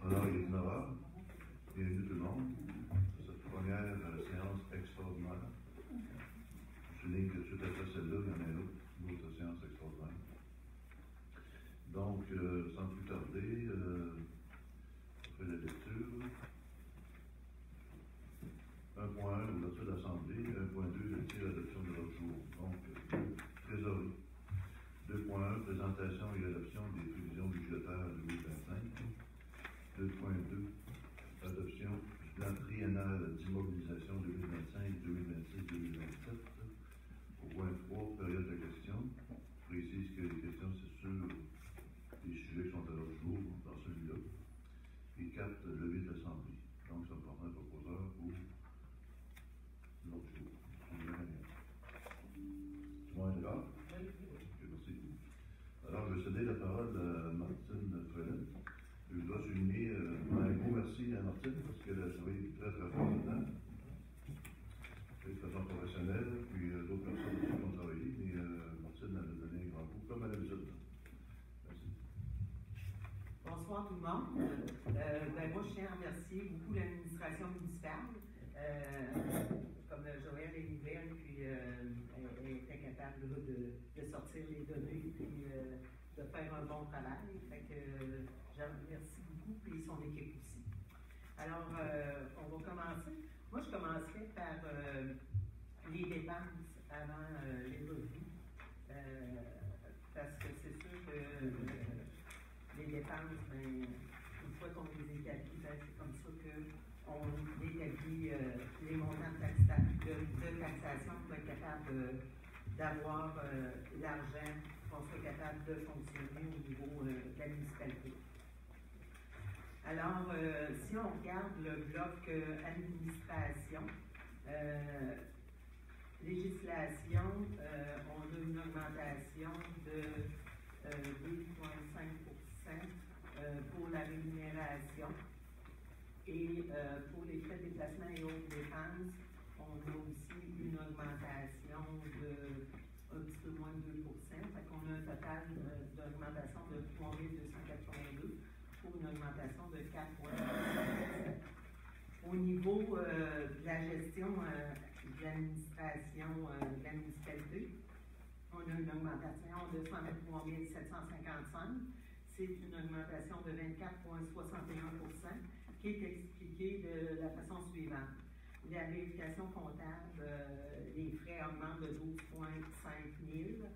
Alors, il est 9h. Bienvenue tout le monde à cette première séance extraordinaire. Je souligne que tout après celle-là, il y en a une autre séance extraordinaire. Donc, sans plus tarder, on fait la lecture. 1.1, l'ouverture de l'Assemblée. 1.2, le tir d'adoption de l'autre jour. Donc, trésorerie. 2.1, présentation et adoption des prévisions budgétaires 2025. 2.2, adoption du plan triennal d'immobilisation 2025-2026-2027. Au point 3, période de questions. Je précise que les questions, c'est sur les sujets qui sont à l'ordre du jour dans celui-là. Et 4, levée de l'Assemblée. Donc, ça me prendra un proposeur pour l'autre jour. Tout le monde est d'accord? Merci. Alors, je vais céder la parole à Martine Frelette. Je dois souligner un gros merci à Martine parce qu'elle a travaillé très très fort dedans. De façon professionnelle, puis d'autres personnes aussi qui ont travaillé, mais Martine elle a donné un grand coup, comme à l'habitude. Merci. Bonsoir tout le monde. Moi, je tiens à remercier beaucoup l'administration municipale. Comme Joël est nouvelle, puis elle était capable de sortir les données, puis de faire un bon travail. Fait que je remercie beaucoup, puis son équipe aussi. Alors, on va commencer. Moi, je commencerai par les dépenses avant les revenus. Parce que c'est sûr que les dépenses, une fois qu'on les établit, c'est comme ça qu'on établit les montants de taxation pour être capable d'avoir l'argent, qu'on soit capable de fonctionner au niveau de la municipalité. Alors, si on regarde le bloc administration, législation, on a une augmentation de 2,5% pour la rémunération. Et pour les frais de déplacement et autres dépenses, on a aussi une augmentation de un petit peu moins de 2%. Fait qu'on a un total d'augmentation de 3 282 pour une augmentation de 4,5%. Au niveau de la gestion de l'administration de la municipalité, on a une augmentation de 123 755. C'est une augmentation de 24,61%. Qui est expliqué de la façon suivante. La vérification comptable, les frais augmentent de 12,5 000,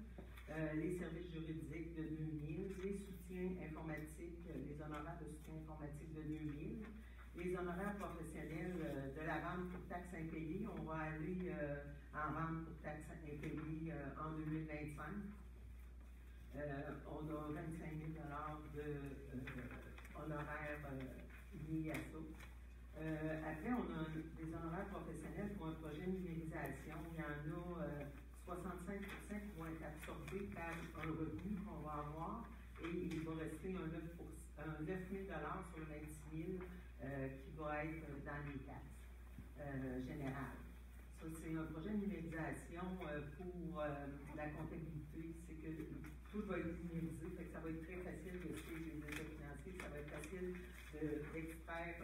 les services juridiques de 2 000, les soutiens informatiques, les honoraires de soutien informatique de 2 000, les honoraires professionnels de la vente pour taxes impayées, on va aller en vente pour taxes impayées en 2025. On a 25 000 d'honoraires liés à ça. Après, on a des honoraires professionnels pour un projet de numérisation. Il y en a 65% qui vont être absorbés par un revenu qu'on va avoir et il va rester un 9 000 sur le 26 000 qui va être dans les taxes générales. Ça, c'est un projet de numérisation pour la comptabilité. C'est que tout va être numérisé, fait que ça va être très facile de suivre les états financiers, ça va être facile d'extraire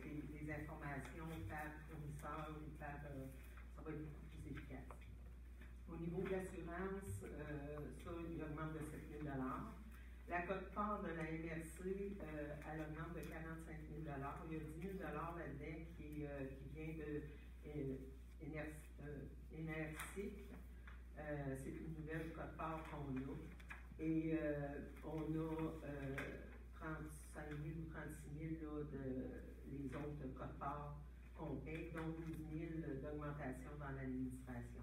des informations par fournisseur ou par. Ça va être beaucoup plus efficace. Au niveau de l'assurance, ça, il augmente de 7 000 La quote-part de la MRC, elle augmente de 45 000 Il y a 10 000 là-dedans qui vient de NRC. C'est une nouvelle quote-part qu'on a. Et on a 35 000 ou 36 000 les autres quote-parts qu'on paie, dont 12 000 d'augmentation dans l'administration.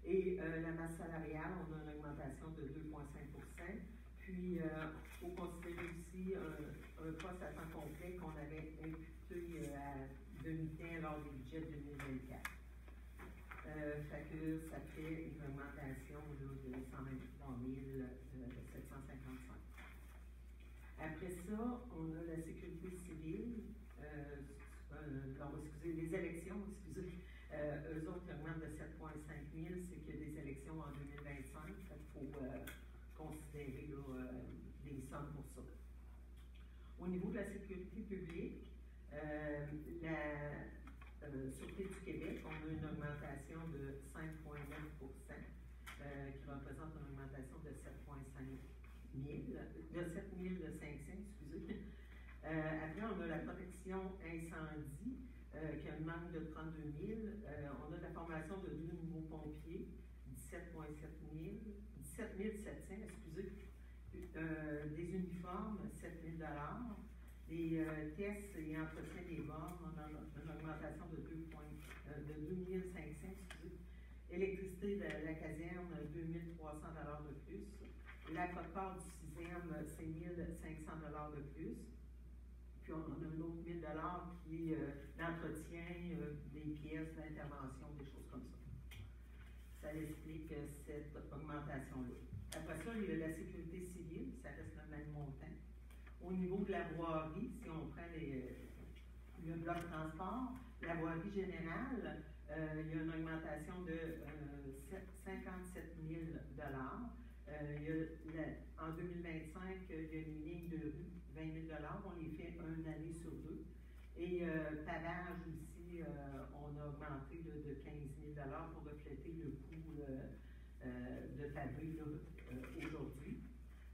Et la masse salariale, on a une augmentation de 2,5%. Puis, il faut considérer aussi un poste à temps complet qu'on avait imputé à demi-temps lors du budget 2024. Fait que ça fait une augmentation de 123 755. Après ça, on a la sécurité civile, les élections, eux autres qui augmentent de 7,5 000, c'est qu'il y a des élections en 2025, fait qu'il faut considérer des sommes pour ça. Au niveau de la sécurité publique, la Sûreté du Québec, on a une augmentation de 5,9%, qui représente une augmentation de 7,5 500, excusez. Après, on a la protection incendie, qui a une manque de 32 000. On a la formation de 2 nouveaux pompiers, 17 700, excusez. Des uniformes, 7 000 Les tests et entretien des bornes, on a une augmentation de 2 500, excusez. Électricité de la caserne, 2 300 de plus. La quote-part du 6e, c'est 1 500 de plus. Puis on a un autre 1 000 qui est l'entretien des pièces d'intervention, des choses comme ça. Ça explique cette augmentation-là. Après ça, il y a la sécurité civile, ça reste le même montant. Au niveau de la voirie, si on prend le bloc transport, la voirie générale, il y a une augmentation de 57 000 en 2025, il y a une ligne de rue, 20 000 on les fait une année sur deux. Et pavage aussi, on a augmenté de 15 000 pour refléter le coût de pavé aujourd'hui.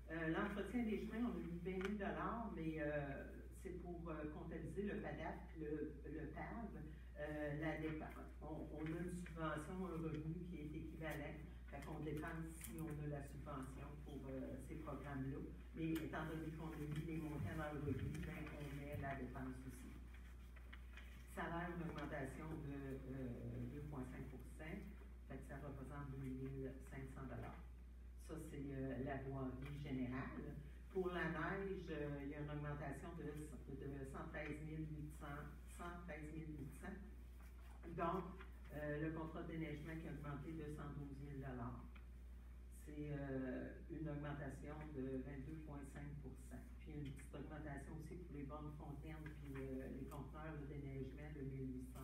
L'entretien des chemins, on a mis 20 000 mais c'est pour comptabiliser le PADAP et le PAV. On a une subvention, un revenu qui est équivalent. Fait qu'on dépense si on a la subvention pour ces programmes-là. Mais étant donné qu'on a mis les montants dans le revenu, ben, on met la dépense aussi. Salaire, une augmentation de 2,5 fait que ça représente 2 500 Ça, c'est la voirie générale. Pour la neige, il y a une augmentation de 113 800. Donc, le contrat de déneigement qui a augmenté de 112 000 C'est une augmentation de 22,5 Puis une petite augmentation aussi pour les bornes fontaines puis les conteneurs de déneigement de 1 800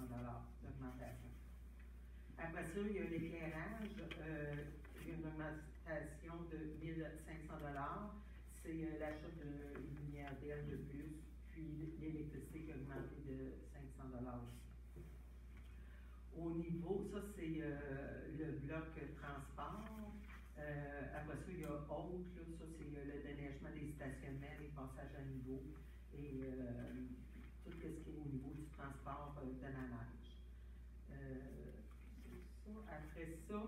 d'augmentation. Après ça, il y a l'éclairage. Il y a une augmentation de 1 500 C'est l'achat de lumière d'air de plus, puis l'électricité qui a augmenté de 500 aussi. Au niveau, ça c'est le bloc transport. Après ça, il y a autre, là, ça c'est le déneigement des stationnements, les passages à niveau et tout ce qui est au niveau du transport de la neige. Après ça,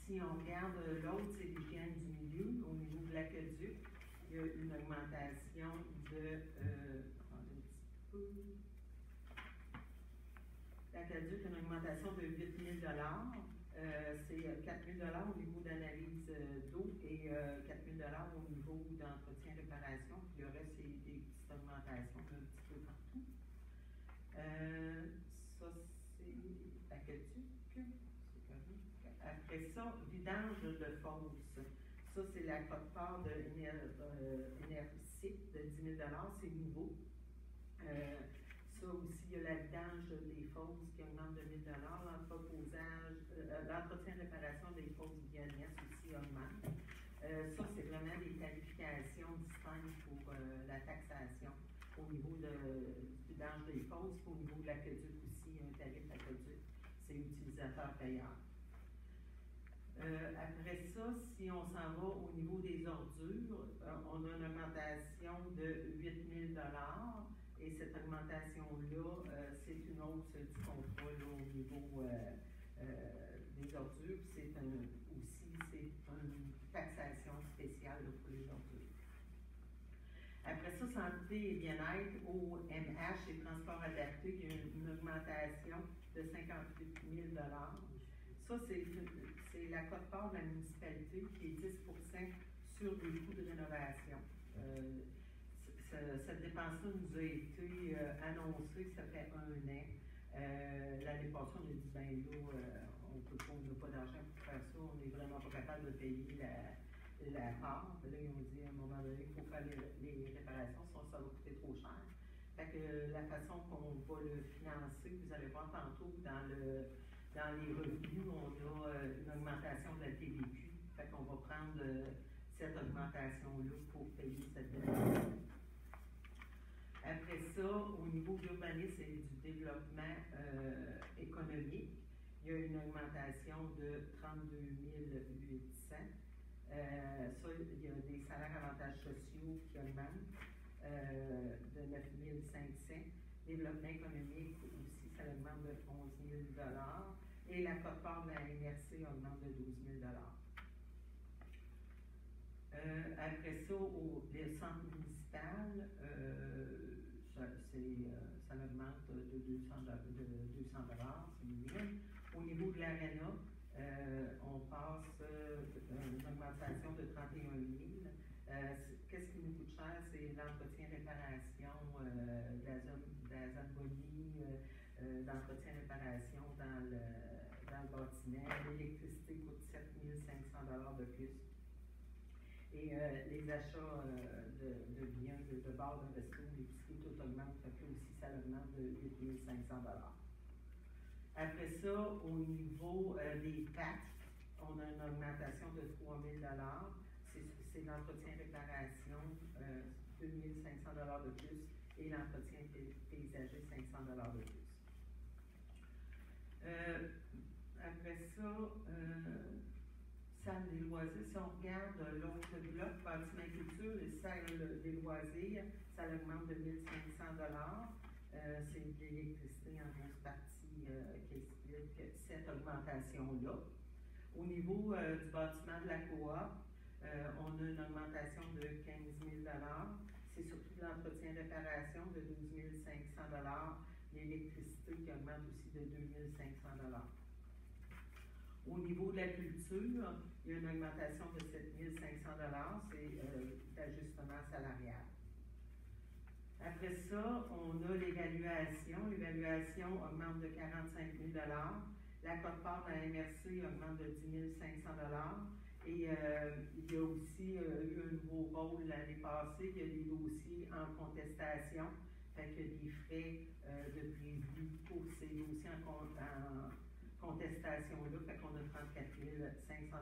si on regarde l'autre, c'est l'hygiène du milieu. Au niveau de l'aqueduc, il y a une augmentation de. Attendez un petit peu. L'aqueduc a une augmentation de 8 000 c'est 4 000 au niveau d'analyse d'eau et 4 000 au niveau d'entretien-réparation. Puis le reste, c'est des petites augmentations un petit peu partout. Ça, c'est aqueduc. Après ça, vidange de fosse. Ça, c'est la quote-part de Énercic de 10 000 c'est nouveau. Ça aussi, il y a la vidange des fosses qui augmente de 1 000 l'entretien-réparation des fosses Bioness aussi augmente. Ça, c'est vraiment des tarifications distinctes pour la taxation au niveau de vidange des fosses, au niveau de l'aqueduc aussi, un tarif aqueduc, c'est utilisateur-payeur. Après ça, si on s'en va au niveau des ordures, on a une augmentation de 8 000 et cette augmentation-là, c'est une hausse du contrat là, au niveau des ordures. C'est une taxation spéciale là, pour les ordures. Après ça, santé et bien-être, au MH et transport adapté, il y a une augmentation de 58 000 Ça, c'est la quote-part de la municipalité qui est 10 sur les coûts de rénovation. Cette dépense-là nous a été annoncée, ça fait 1 an. L'année passée, on a dit, ben là, on n'a pas d'argent pour faire ça, on n'est vraiment pas capable de payer la part. Là, ils ont dit, à un moment donné, il faut faire les réparations, sinon ça va coûter trop cher. Fait que la façon qu'on va le financer, vous allez voir tantôt dans les revenus, on a une augmentation de la TVQ. Fait qu'on va prendre cette augmentation-là pour payer cette dépense. niveau de l'urbanisme et du développement économique, il y a une augmentation de 32 800. Ça, il y a des salaires avantages sociaux qui augmentent de 9 500. Développement économique aussi, ça augmente de 11 000 et la quote-part de la MRC augmente de 12 000 après ça, le centre municipal, ça augmente de 200 c'est minime. Au niveau de l'ARENA, on passe une augmentation de 31 000. Qu'est-ce qui nous coûte cher? C'est l'entretien, réparation de la zamboni, d'entretien, réparation dans le bâtiment. L'électricité coûte 7 500 de plus. Et les achats de biens, de bars, de resto, l'épicerie, tout augmente, fait que aussi ça augmente de 8 500 Après ça, au niveau des taxes, on a une augmentation de 3 000 c'est l'entretien réparation, 2 500 de plus, et l'entretien paysager, 500 de plus. Après ça, salle des loisirs, si on regarde l'autre bloc, bâtiment et culture, les salles des loisirs, ça augmente de 1 500 c'est de l'électricité en grosse partie qui explique cette augmentation-là. Au niveau du bâtiment de la coop, on a une augmentation de 15 000 c'est surtout de l'entretien réparation de 12 500 l'électricité qui augmente aussi de 2 500 Au niveau de la culture, il y a une augmentation de 7 500 c'est d'ajustement salarial. Après ça, on a l'évaluation. L'évaluation augmente de 45 000 la quote-part de la MRC augmente de 10 500 et il y a aussi eu un nouveau rôle l'année passée. Il y a des dossiers en contestation, fait qu'il y a des frais de prévu pour ces dossiers en contestation-là, fait qu'on a 34 500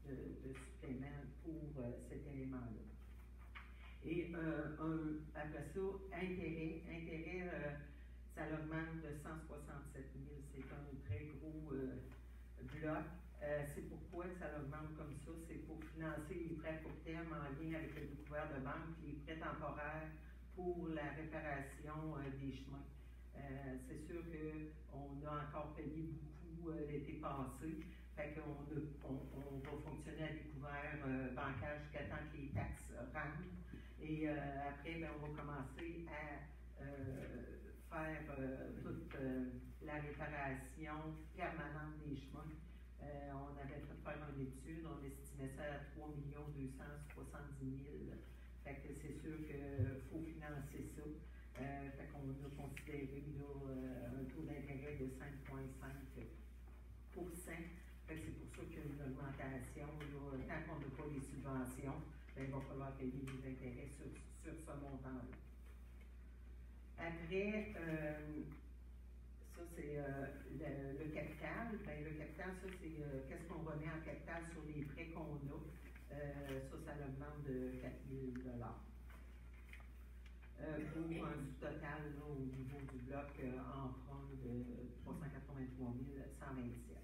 de supplément pour cet élément-là. Et après ça, intérêt, ça augmente de 167 000. C'est un très gros bloc. C'est pourquoi ça augmente comme ça. C'est pour financer les prêts à court terme en lien avec le découvert de banque, les prêts temporaires pour la réparation des chemins. C'est sûr qu'on a encore payé beaucoup l'été passé. Fait qu'on va fonctionner à découvert bancaire jusqu'à temps que les taxes rentrent. Et après, on va commencer à faire toute la réparation permanente des chemins. On avait fait faire une étude, on estimait ça à 3 270 000. Fait que c'est sûr qu'il faut financer ça. Fait qu'on a considéré là, un taux d'intérêt de 5,5 Fait que c'est pour ça qu'il y a une augmentation. Là, tant qu'on n'a pas les subventions, il va falloir payer des intérêts sur ce montant-là. Après, ça c'est le capital. Le capital, ça c'est qu'est-ce qu'on remet en capital sur les prêts qu'on a. Ça augmente de 4 000 pour un total là, au niveau du bloc emprunt de 383 127.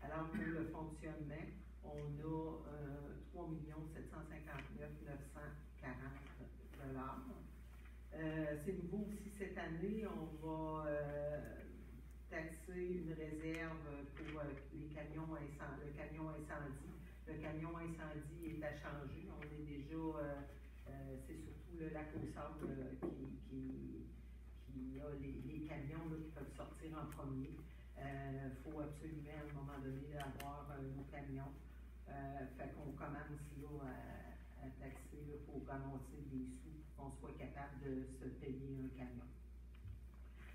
Alors pour le fonctionnement, on a 3 759 940 c'est nouveau aussi cette année, on va taxer une réserve pour les camions le camion incendie. Le camion incendie est à changer. On est déjà, c'est surtout le lac au sable qui a les camions là, qui peuvent sortir en premier. Il faut absolument à un moment donné avoir nos camions. Fait qu'on commence là, à taxer là, pour ramasser des sous pour qu'on soit capable de se payer un camion.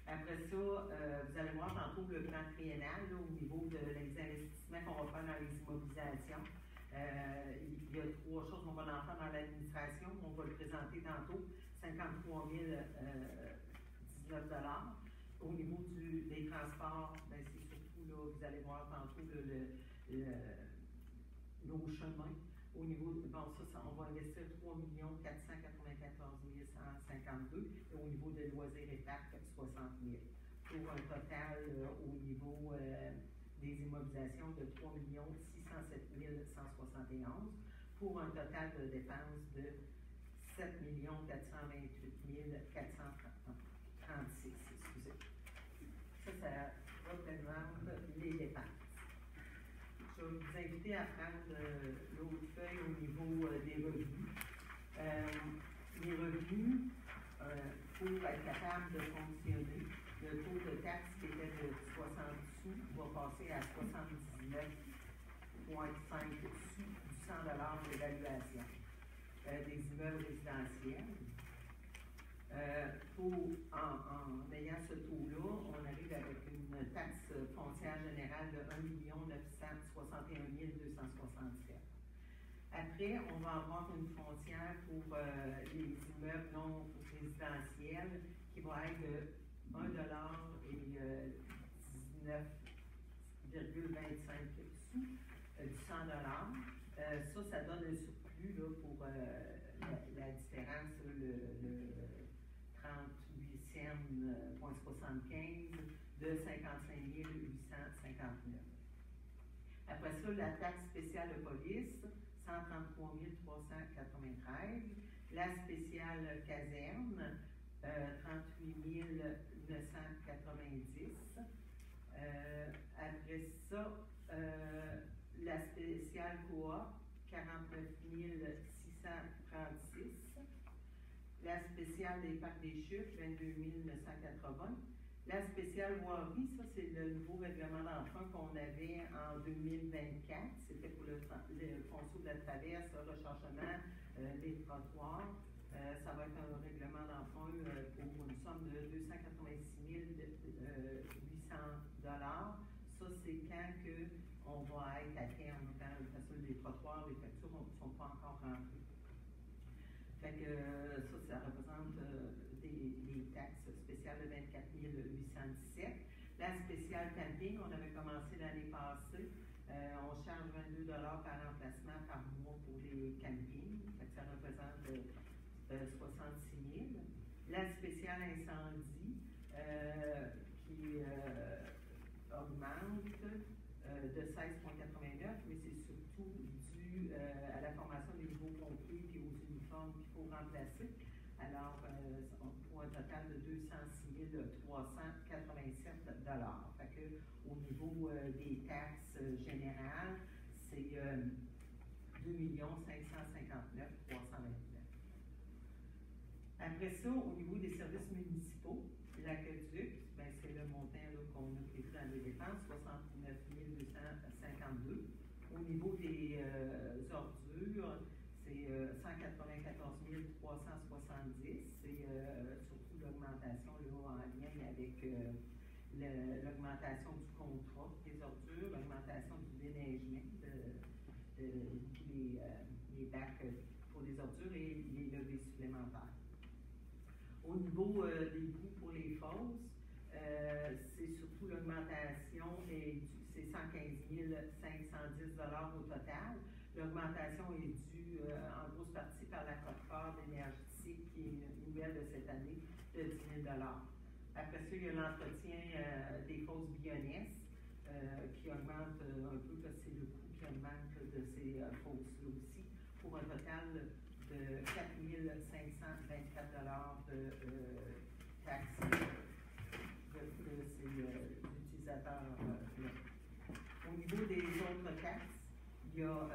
Après ça, vous allez voir tantôt le plan triennal là, au niveau des investissements qu'on va faire dans les immobilisations. Il y a 3 choses qu'on va en faire dans l'administration. On va le présenter tantôt, 53 019 Au niveau des transports, ben, c'est surtout, là, vous allez voir tantôt nos chemins. Au niveau, bon, ça, on va investir 3 494 152. Et au au niveau de loisirs et parcs, 60 000. Pour un total au niveau des immobilisations de 3 607 171, pour un total de dépenses de 7 428 436. Excusez. Ça représente les dépenses. Je vais vous inviter à prendre l'autre feuille au niveau des revenus. Les revenus, pour être capable de fonctionner, le taux de taxe qui était de 60 sous va passer à 79,5 sous du 100 $ d'évaluation des immeubles résidentiels. En ayant ce taux-là, on arrive avec une taxe foncière générale de 1 961 267. Après, on va avoir une foncière pour les immeubles non résidentiels qui va être de 1 $ et 19,25 sous du 100 $. Ça donne un surplus là, pour la différence, le 38,75 de 55 859. Après ça, la taxe spéciale de police, 133 393. La spéciale caserne, 38 990. Après ça, la spéciale coop, 49 636. La spéciale des parcs des chutes, 22 980. La spéciale voirie, ça c'est le nouveau règlement d'emprunt qu'on avait en 2024. C'était pour le ponceau de la traverse, le rechargement des trottoirs. Ça va être un règlement d'emprunt pour une somme de 286 800 $. Ça, c'est quand on va être à terme, quand les trottoirs, les factures ne sont pas encore rentrées. Fait que ça représente des taxes spéciales de 24 817. La spéciale camping, on avait commencé l'année passée. On charge 22 $ par emplacement par mois pour les campings. Fait que ça représente 66 000. La spéciale incendie qui augmente de 16,89, mais c'est surtout dû à la formation des nouveaux pompiers et aux uniformes qu'il faut remplacer. Alors, pour un total de 206 387 $. Fait que, au niveau des taxes générales, c'est 2 559 329. Après ça, au niveau des services municipaux, l'aqueduc, ben, c'est le montant qu'on a prévu dans les dépenses, 69 252. Au niveau des ordures, c'est 194 370. C'est surtout l'augmentation en lien avec l'augmentation du contrat des ordures, l'augmentation du déneigement les bacs pour les ordures et les levées supplémentaires. Au niveau des coûts pour les fosses, c'est surtout l'augmentation, c'est 115 510 $ au total. L'augmentation est due en grosse partie par la quote-part d'énergie qui est une nouvelle de cette année de 10 000 $. Après ça, il y a l'entretien des fosses Bioness qui augmente un peu parce que c'est le coût qui augmente de ces fosses-là aussi, pour un total de 4 524 $ de taxes de ces utilisateurs-là. Au niveau des autres taxes, il y a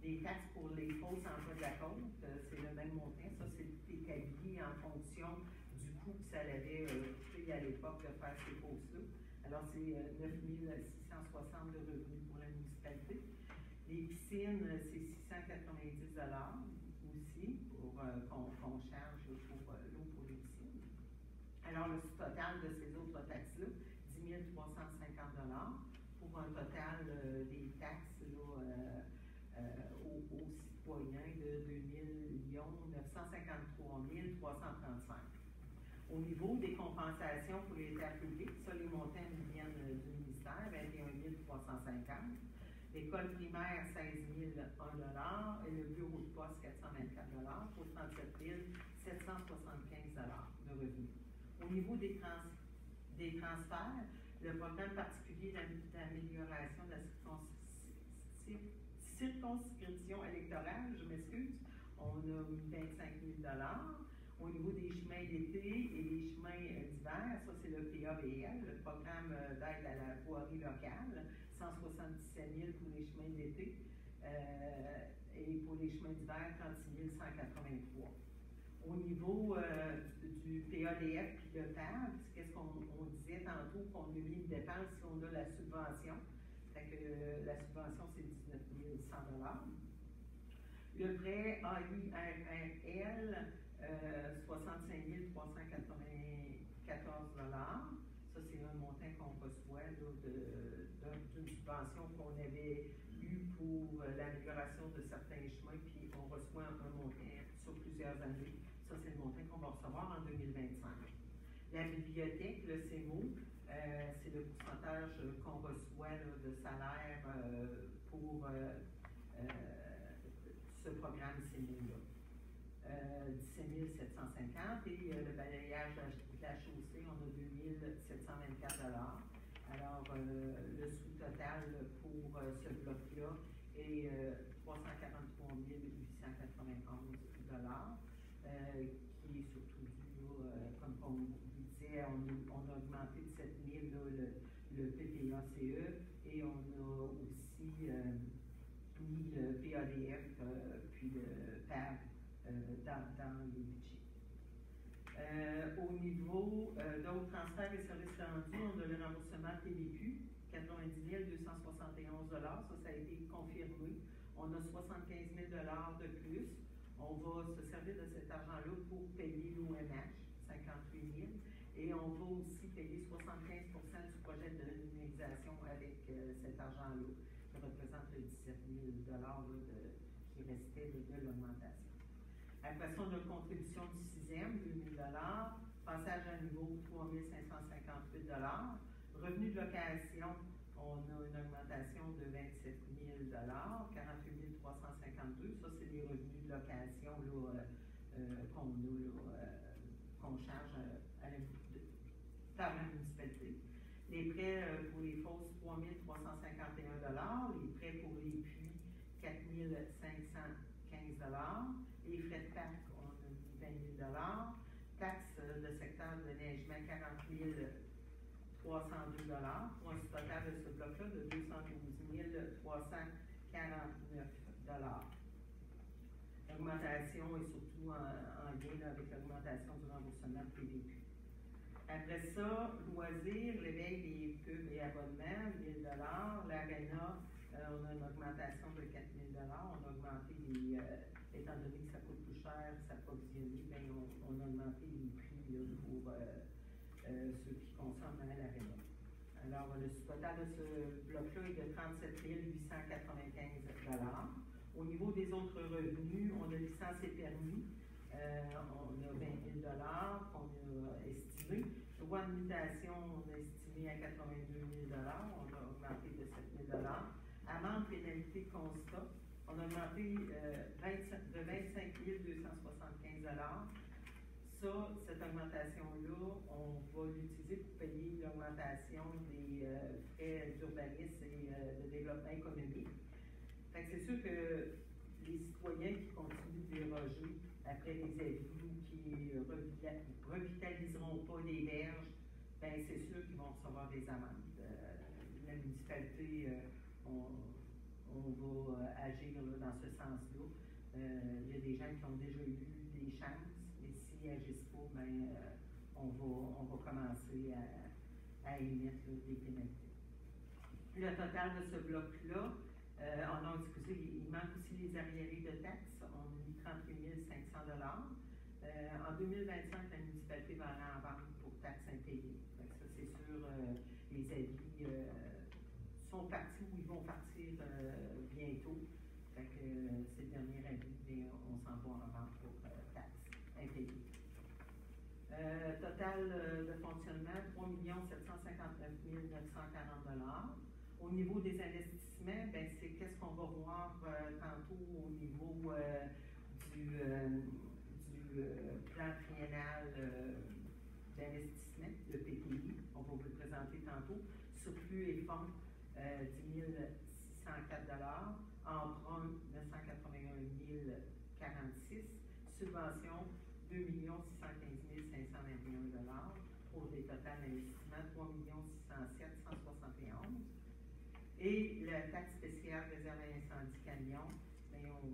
des taxes pour les fosses en bas de la côte, c'est le même montant. Ça, c'est établi en fonction du coût que ça avait coûté à l'époque de faire ces fosses-là. Alors, c'est 9 660 de revenus pour la municipalité. Les piscines, c'est 690 $ aussi pour qu'on charge pour l'eau pour les piscines. Alors, le total de ces autres taxes-là, 10 350 $ pour un total des taxes là, aux citoyens de 2 953 335. Au niveau des compensations pour les terres publiques, ça, les montants nous viennent du ministère, 21 350. L'école primaire, 16 001 $, et le bureau de poste, 424 $ pour 37 775 $ de revenus. Au niveau des transferts, le programme particulier d'amélioration de la circonscription électorale, je m'excuse, on a 25 000 $. Au niveau des chemins d'été et des chemins d'hiver, ça c'est le PAVL, le programme d'aide à la voirie locale, 177 000 pour les chemins d'été et pour les chemins d'hiver, 36 183. Au niveau du PADF puis le TAB, qu'est-ce qu'on disait tantôt, qu'on a mis une dépense si on a la subvention. Fait que la subvention, c'est 19 100 $. Le prêt AIRRL, 65 394 $. Ça, c'est un montant qu'on reçoit d'une subvention qu'on avait eue pour l'amélioration de certains chemins, puis on reçoit un montant sur plusieurs années. Ça, c'est le montant qu'on va recevoir en 2025. La bibliothèque, le CEMO, c'est le pourcentage qu'on reçoit là, de salaire pour ce programme CEMO-là. 17 750 et le balayage de la chaussée, on a 2 724 $. Alors, le sous-total pour ce bloc-là est 343 891 $, qui est surtout dû, comme on vous disait, on a augmenté de 7 000 le PPACE et on a aussi mis le PADF puis le PAB dans les budgets. Au niveau d'autres transferts et services rendus, on a le remboursement TVQ, 90 271 $. Ça a été confirmé. On a 75 000 $ de plus. On va se servir de cet argent-là pour payer l'OMH, 58 000 et on va aussi payer 75 du projet de numérisation avec cet argent-là, qui représente le 17 000 $ qui restait de l'augmentation. Après ça, on a une contribution du 6e, 2 000 $, passage à niveau, 3 558 $. Revenu de location, on a une augmentation de 27 000 $, 48 352. Ça, c'est les revenus de location qu'on charge par la municipalité. Les prêts pour les fosses, 3 351 $. Les prêts pour les puits, 4 515 $. Les frais de taxes, on a mis 20 000 $. Taxes de secteur de neigement, 40 302 $. Pour un total de ce bloc-là de 212 349 $. L'augmentation est surtout en lien avec l'augmentation du remboursement de TVQ. Après ça, loisirs, l'éveil des pubs et abonnements, 1 000 $. L'ARENA, on a une augmentation de 4 000 $. On a augmenté étant donné que ça coûte plus cher, s'approvisionner, bien, on a augmenté les prix là, pour ceux qui consomment à l'ARENA. Alors, le total de ce bloc-là est de 37 895 $. Au niveau des autres revenus, on a licence et permis. On a 20 000 $ qu'on a estimé. Droit de mutation, on a estimé à 82 000 $. On a augmenté de 7 000 $. Amende, pénalité, constat, on a augmenté de 25 275 $. Ça, cette augmentation-là, on va l'utiliser pour payer l'augmentation des frais d'urbanisme et de développement économique. Fait que c'est sûr que les citoyens qui continuent de déroger après les avis ou qui ne revitaliseront pas les berges, bien c'est sûr qu'ils vont recevoir des amendes. La municipalité, on va agir là, dans ce sens-là. Il y a des gens qui ont déjà eu des chances, mais s'ils n'agissent pas, bien, on va commencer à émettre là, des pénalités. Le total de ce bloc-là, non, excusez, il manque aussi les arriérés de taxes. On a mis 38 500 $. En 2025, la municipalité va aller en vente pour taxes impayées. Donc ça, c'est sûr, les avis sont partis ou ils vont partir bientôt. Fait que c'est le dernier avis, mais on s'en va en vente pour taxes impayées. Total de fonctionnement, 3 759 940 $. Au niveau des investissements, ben, c'est qu'est-ce qu'on va voir tantôt au niveau du plan triennal d'investissement, le PTI, on va vous le présenter tantôt, surplus et fonds, 10 604 emprunt, 981 046, subvention, 2 615 521 pour des totals d'investissement, 3 607 171. Et la taxe spéciale réserve à l'incendie camion, bien, on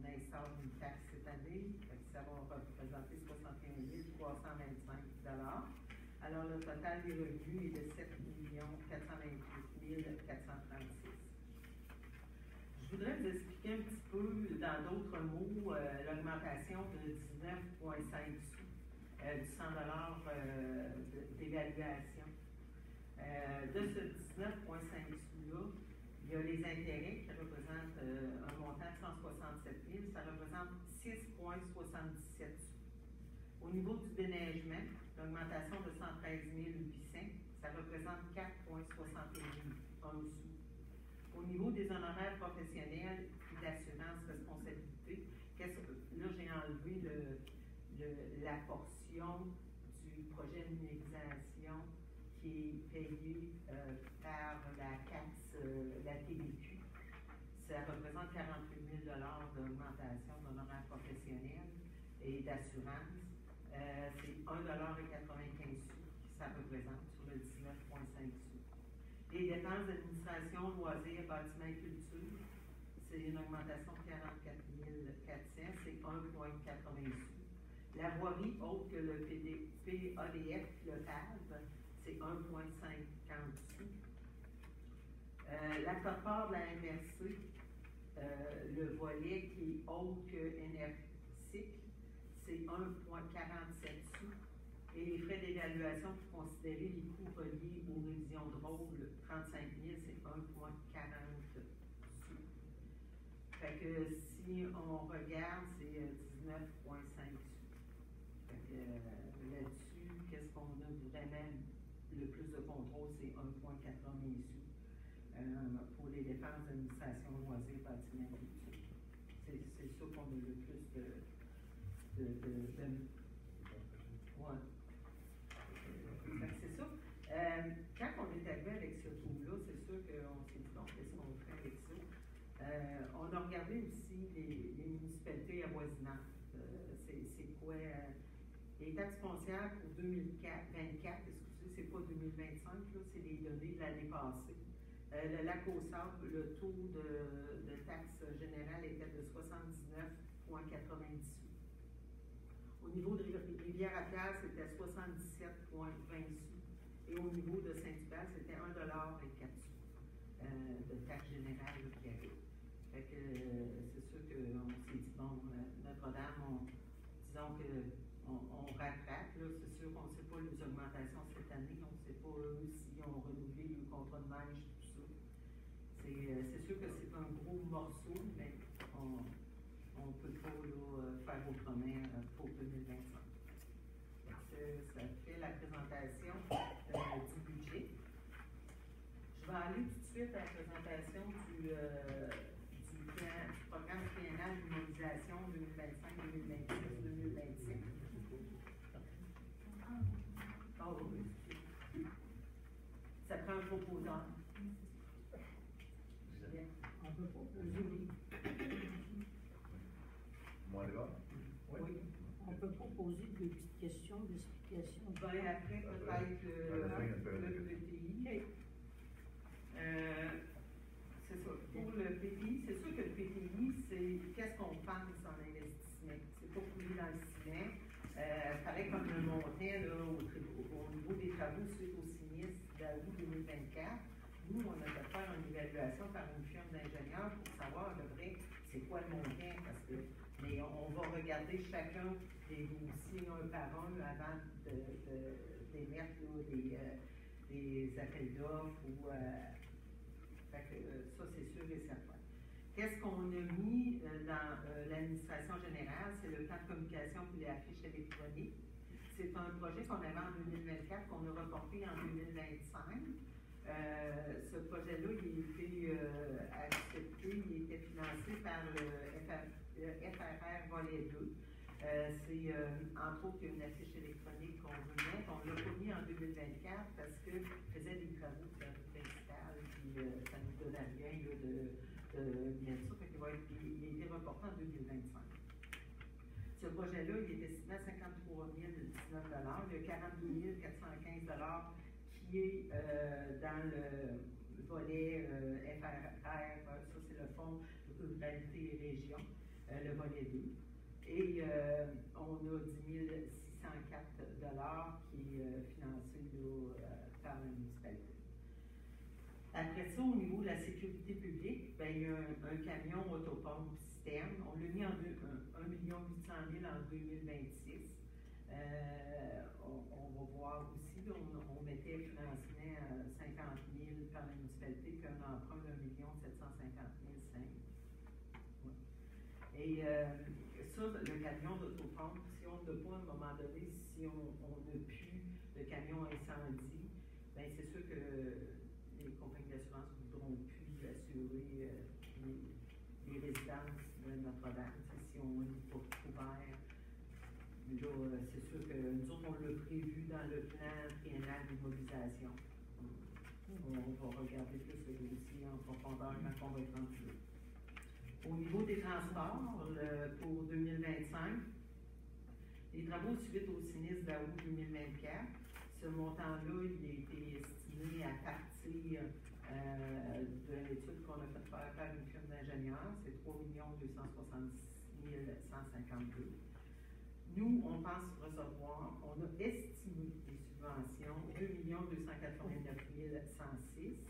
instaure une taxe cette année, ça va représenter 61 325 $. Alors, le total des revenus est de 7 428 436. Je voudrais vous expliquer un petit peu, dans d'autres mots, l'augmentation de 19,5 sous du 100 $ d'évaluation. De ce 19,5 sous-là, il y a les intérêts qui représentent un montant de 167 000, ça représente 6,77 sous. Au niveau du déneigement, l'augmentation de 113 800, ça représente 4,61 sous. Au niveau des honoraires professionnels et d'assurance responsabilité, là j'ai enlevé la portion du projet de numérisation qui est payé par la taxe, la TVQ. Ça représente 48 000 $ d'augmentation d'honoraires professionnels et d'assurance. C'est 1,95 $ que ça représente sur le 19,5 sous. Les dépenses d'administration, loisirs, bâtiments et culture, c'est une augmentation de 44 400, c'est 1,80 sous. La voirie autre que le PADF pilotage, c'est 1,50 sous. La quote-part de la MRC, le volet qui est autre que NRCIC, c'est 1,47 sous. Et les frais d'évaluation pour considérer les coûts reliés aux révisions de rôle, 35 000, c'est 1,40 sous. Fait que si on regarde, c'est 19,5 sous. Fait que là-dessus, qu'est-ce qu'on a vraiment le plus de contrôle, c'est 1,80 sous pour les dépenses d'administration, loisirs, bâtiments et culture. C'est ça qu'on a le plus ouais. C'est ça. Quand on est arrivé avec ce taux-là, c'est sûr qu'on s'est dit, bon, qu'est-ce qu'on fait avec ça? On a regardé aussi les municipalités avoisinantes. C'est quoi? Les taxes foncières pour 2024, excusez, c'est pas 2025, là, c'est les données de l'année passée. Le lac au sable, le taux de taxe générale était de 79,90 sous. Au niveau de Rivière-à-Pierre, c'était 77,20 sous. Et au niveau de Saint-Hubert, c'était 1,04 $ de taxe générale qui arrive. Fait que c'est sûr qu'on s'est dit, bon, Notre-Dame, disons qu'on rattrape, là, c'est sûr qu'on ne sait pas les augmentations cette année, on ne sait pas eux s'ils ont renouvelé le contrat de neige, tout ça. C'est sûr que c'est un gros morceau, mais on ne peut pas là, faire autrement pour 2025. Ça fait la présentation du budget. Je vais aller tout de suite à la présentation du programme triennal d'immobilisation 2025, 2026, 2027. Oh, oui. Ça prend un proposant. On peut proposer, oui. Moi, là? Oui. On peut proposer des petites questions d'explication. Ben, après, peut-être le PTI. C'est ça. Pour le PTI, c'est sûr que le PTI, c'est qu'est-ce qu'on pense en investissement. C'est pas coulé dans le ciment. Pareil comme le montait là, au niveau des travaux suite au sinistre d'août 2024. Nous, on a fait faire une évaluation par une firme d'ingénieurs pour savoir à peu près c'est quoi le montant, parce que mais on va regarder chacun des dossiers un par un avant d'émettre des appels d'offres ou fait que, ça c'est sûr et certain. Qu'est-ce qu'on a mis dans l'administration générale? C'est le plan de communication pour les affiches électroniques. C'est un projet qu'on avait en 2024 qu'on a reporté en 2025. Ce projet-là, il a été accepté, il était financé par le FRR Volet 2. C'est entre autres une affiche électronique qu'on veut mettre. On il a été reporté en 2025. Ce projet-là, il est estimé à 53 019 $. Il y a 42 415 $ qui est dans le volet FRR, ça c'est le Fonds de ruralité et région, le volet 2. Et on a 10 604 $ qui est financé par la municipalité. Après ça, au niveau de la sécurité publique, ben, il y a un camion autopompe citerne. On l'a mis en 1 800 000 en 2026. On va voir aussi, on mettait financement à 50 000 par la municipalité, puis un emprunt d'1 750 500. Ouais. Et ça, le camion d'autopompe, si on n'a pas à un moment donné, si on n'a plus de camion incendie, ben c'est sûr que les compagnies d'assurance ne voudront plus assurer les résidences de Notre-Dame. Si on n'est pas couvert, là, c'est sûr que nous autres, on l'a prévu dans le plan triennal d'immobilisation. On va regarder plus le dossier en profondeur quand on va être rendu là. Au niveau des transports, pour 2025, les travaux suite au sinistre d'août 2024, ce montant-là, il a été estimé à partir de l'étude qu'on a fait faire par une firme d'ingénieurs, c'est 3 270 152. Nous, on pense recevoir, on a estimé les subventions 2 289 106.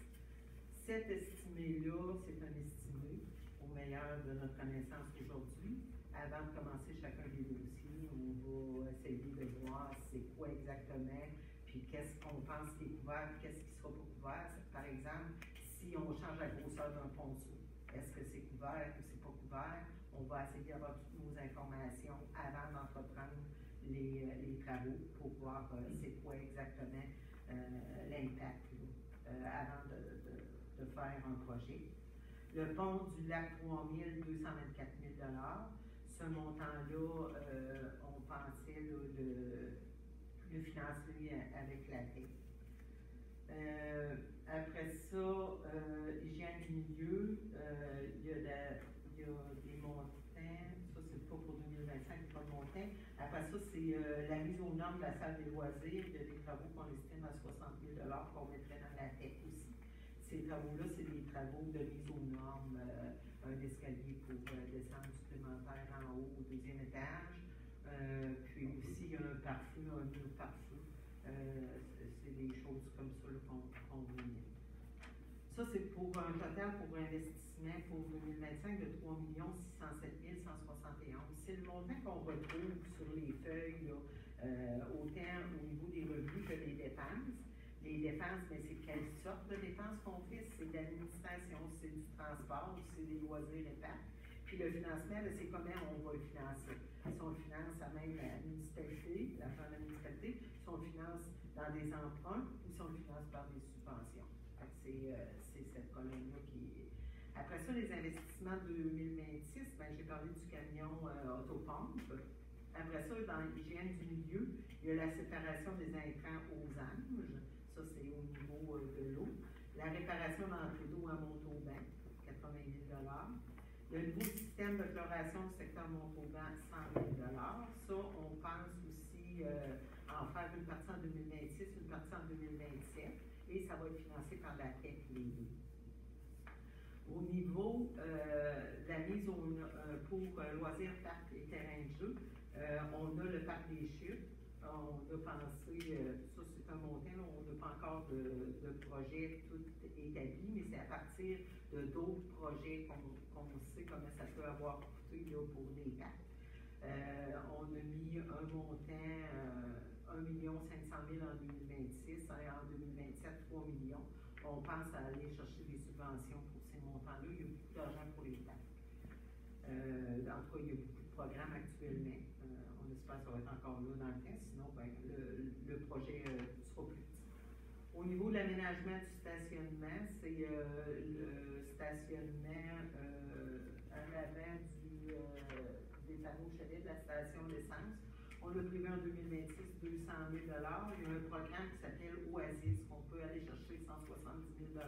Cet estimé-là, c'est un estimé au meilleur de notre connaissance aujourd'hui. Avant de commencer chacun des dossiers, on va essayer de voir c'est quoi exactement, puis qu'est-ce qu'on pense qui est couvert, qu'est-ce qui ne sera pas couvert. Par exemple, si on change la grosseur d'un ponceau, est-ce que c'est couvert ou c'est pas couvert? On va essayer d'avoir toutes nos informations avant d'entreprendre les travaux pour voir c'est quoi exactement l'impact avant de faire un projet. Le pont du lac 224 000 $. Ce montant-là, on pensait le financer avec la paix. Après ça, hygiène du milieu, il y a des montants, ça c'est pas pour 2025, il n'y a pas de montant. Après ça, c'est la mise aux normes de la salle des loisirs, il y a des travaux qu'on estime à 60 000 $ qu'on mettrait dans la tech aussi. Ces travaux-là, c'est des travaux de mise aux normes, un escalier pour descendre supplémentaire en haut au deuxième étage, puis aussi il y a un pare-feu, un mur pare-feu. C'est des choses comme ça qu'on veut mettre. Ça, c'est pour un total pour investissement pour 2025 de 3 607 171. C'est le montant qu'on retrouve sur les feuilles, là, autant au niveau des revenus que des dépenses. Les dépenses, mais c'est quelle sorte de dépenses qu'on fait? C'est de l'administration, c'est du transport, c'est des loisirs et parcs. Puis le financement, c'est comment on va le financer. Si on le finance à même la municipalité, l'argent de la municipalité, si on le finance dans des emprunts ou si on le finance par des subventions. C'est cette colonne-là qui est. Après ça, les investissements 2026, ben, j'ai parlé du camion autopompe. Après ça, dans l'hygiène du milieu, il y a la séparation des intrants aux anges. Ça, c'est au niveau de l'eau. La réparation d'entrée d'eau à Montauban, 80 000 $. Il y a le nouveau système de chloration du secteur Montauban, 100 000 $. Ça, on pense aussi en faire une partie en 2026, une partie en 2027, et ça va être financé par la PEC, les deux. Au niveau de la mise pour loisirs, parcs et terrains de jeu, on a le parc des chutes. On a pensé, ça c'est un montant, on n'a pas encore de projet tout établi, mais c'est à partir de d'autres projets qu'on sait comment ça peut avoir coûté là, pour les parcs. On a mis un montant, 1 500 000 en 2026, et en 2027, 3 millions. On pense à aller chercher des subventions pour ces montants-là. Il y a beaucoup d'argent pour les parcs. En tout cas, il y a beaucoup de programmes actuellement. On espère que ça va être encore là dans le temps, sinon ben, le projet sera plus petit. Au niveau de l'aménagement du stationnement, c'est le stationnement en avant des panneaux chalets de la station d'essence. On l'a prévu en 2026, 200 000 $. Il y a un programme qui s'appelle Oasis, qu'on peut aller chercher 170 000 $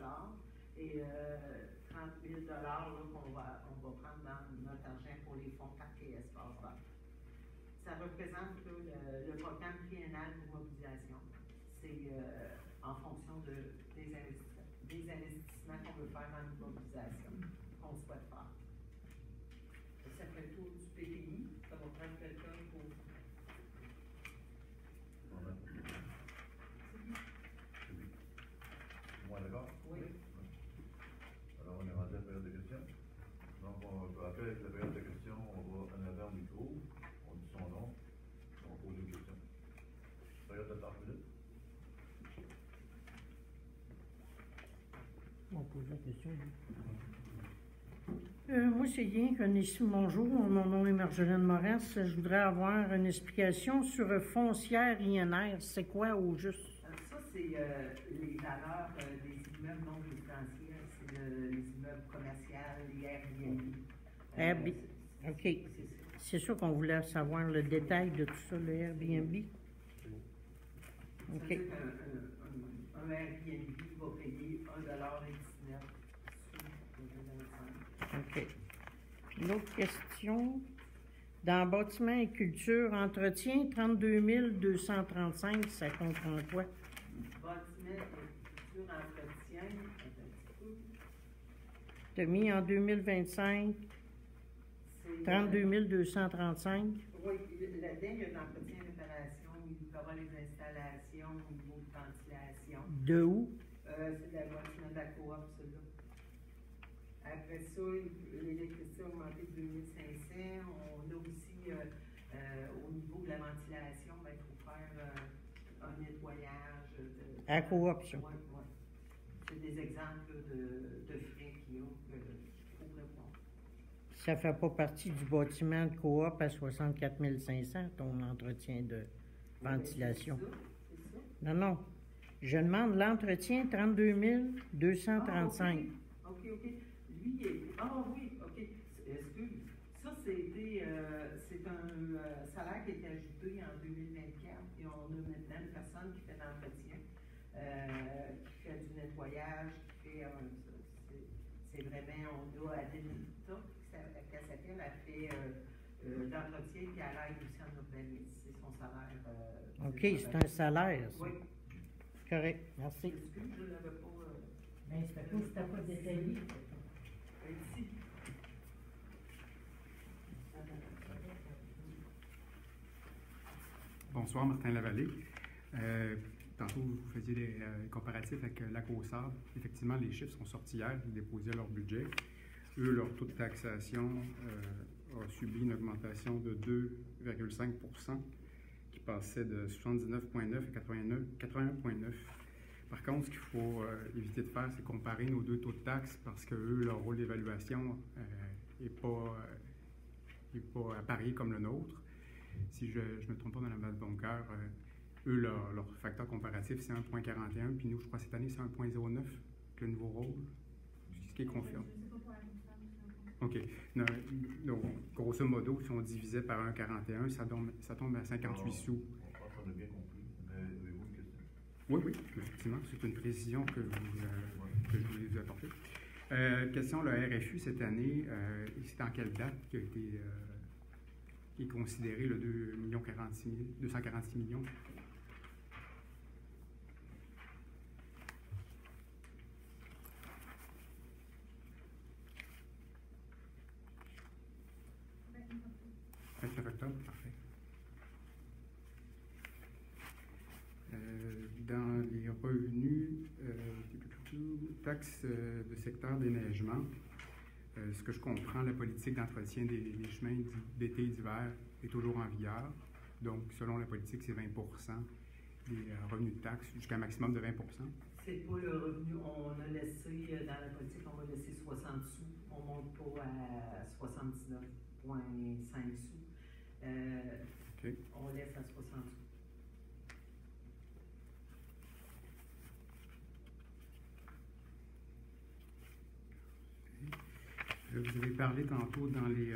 et 30 30 000 là, qu'on va prendre dans notre argent pour les fonds Parc et Espace Vert. Ça représente là, le programme triennal de mobilisation. C'est en fonction des investissements qu'on veut faire dans une mobilisation, qu'on souhaite faire. Ça fait le tour du PPI. Ça va prendre quelqu'un pour... Moi, d'accord? Oui. Alors, on est rendu à la période de questions. Donc, après la période de questions, on va en avant au micro, on dit son nom, on pose une question. Période de 30 minutes. On pose la question. Moi, c'est rien qu'un ici, bonjour. Mon nom est Marjolaine Moras. Je voudrais avoir une explication sur foncière INR. C'est quoi au juste? Ça, c'est les valeurs des immeubles non résidentiels. C'est les immeubles commerciaux, les Airbnb. Airbnb. OK. C'est ça. C'est sûr qu'on voulait savoir le détail de tout ça, le Airbnb. Ça OK. veut dire qu'un Airbnb va payer 1,19$ sous le 25. OK. Puis l'autre question, dans bâtiment et culture, entretien, 32 235, ça comprend quoi? Bâtiment et culture entretien, un petit peu. Tu as mis en 2025, C'est, 32 235. oui, là-dedans, il y a l'entretien et réparation, il peut y avoir les installations au niveau de ventilation. De où? C'est la bâtiment de la coop, celui-là. Après ça, l'électricité a augmenté de 2500. On a aussi, au niveau de la ventilation, il faut faire un nettoyage. À coop, ça. Oui, oui. C'est des exemples de frais qu'il y a que je trouve répondre. Ça fait pas partie du bâtiment de coop à 64 500, ton entretien de ventilation. C'est ça. Non, non. Je demande l'entretien 32 235. Ah, OK. Lui, il est... Ah oui, OK. Excuse. Ça, c'est un salaire qui a été ajouté en 2024. Et on a maintenant une personne qui fait l'entretien, qui fait du nettoyage, qui fait... c'est vraiment... On a Adelita, qu'elle s'appelle, elle fait d'entretien, puis elle aide aussi en urbanisme. C'est son salaire. OK, c'est un salaire, ça. Oui. Correct, merci. Excuse, je ne l'avais pas... Mais c'était pas détaillé. Ici. Bonsoir, Martin Lavallée. Tantôt, vous faisiez des comparatifs avec Lac-aux-Sables. Effectivement, les chiffres sont sortis hier, ils déposaient leur budget. Eux, leur taux de taxation a subi une augmentation de 2,5 %, qui passait de 79,9 à 81,9. Par contre, ce qu'il faut éviter de faire, c'est comparer nos deux taux de taxe parce que eux, leur rôle d'évaluation n'est pas à parier comme le nôtre. Si je ne me trompe pas, Mme Vadeboncoeur, eux, leur facteur comparatif, c'est 1,41, puis nous, je crois, cette année, c'est 1,09, le nouveau rôle, ce qui est confirmé. OK. Donc, grosso modo, si on divisait par 1,41, ça tombe à 58 sous. Je pense qu'on a bien compris. Mais avez-vous une question? Oui, effectivement, c'est une précision que je voulais vous apporter. Question, le RFU cette année, c'est en quelle date qui a été qui est considéré le 246 millions? « 29 octobre, parfait. Dans les revenus, taxes de secteur déneigement, ce que je comprends, la politique d'entretien des chemins d'été et d'hiver est toujours en vigueur. Donc, selon la politique, c'est 20 % des revenus de taxes, jusqu'à un maximum de 20 %. C'est pas le revenu. On a laissé, dans la politique, on va laisser 60 sous. On monte pas à 79,5 sous. Okay. On laisse à 60 sous. Vous avez parlé tantôt dans les